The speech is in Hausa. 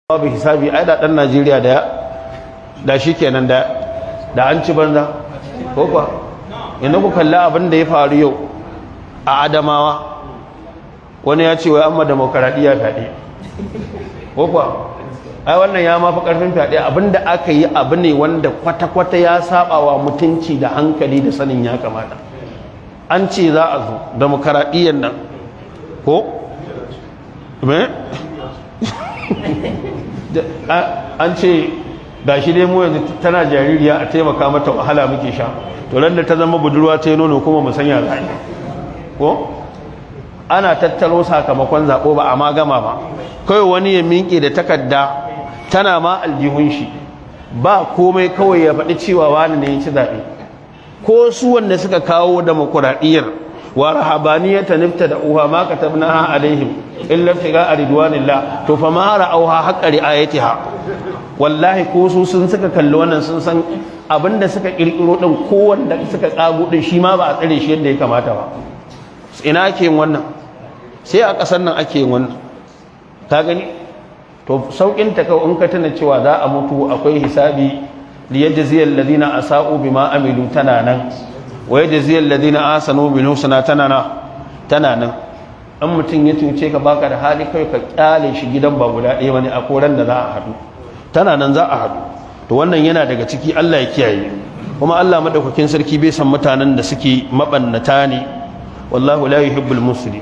babu hisabi ai da dan Najeriya da shikenan da an ci banza ko kuwa yanzu ku kalla abin da ya faru yau a Adamawa wani ya ce wai amma demokaradiyya fyaɗe ko kuwa ai wannan ya mafi karfin fyaɗe abinda aka yi abu ne wanda kwata-kwata ya saba wa mutunci da hankali da sanin ya kamata. An ce za a zo demokaradiyyar nan ko me an ce ga shi dai mu yanzu tana jaririya a taimaka mata wahala muke sha to ran da ta zama budurwa ta yi nono kuma mu sanya za ko ana tattaro sakamakon zaɓo ba a ma gama ba kawai wani ya miƙe da takarda tana ma aljihun shi ba komai kawai ya faɗi cewa wani ne ya ci zaɓe ko su wanda suka kawo demokuraɗiyyar wa rahabaniyata nifta da uha ma katabnaha alaihim illa ibtiga ridwanillah to fa ma ra'awha haqqa ri'ayatiha wallahi ko su sun suka kalli wannan sun san abinda suka kirkiro din ko wanda suka tsago din shi ma ba a tsare shi yadda ya kamata ba. Ina ake yin wannan? Sai a ƙasar nan ake yin wannan. Ka gani to saukin ta kawai in ka tana cewa za a mutu akwai hisabi liyajziyal ladina asa'u bima amilu tana nan wa yajziyal ladina ahsanu bil husna tana nan. An mutum ya tuce ka baka da hali kai ka kyale shi gidan ba guda ɗaya wani a koran da za a haɗu tana nan za a haɗu. To wannan yana daga ciki Allah ya kiyaye kuma Allah madaukakin sarki bai san mutanen da suke mabannata ne wallahu la yuhibbul muslimin.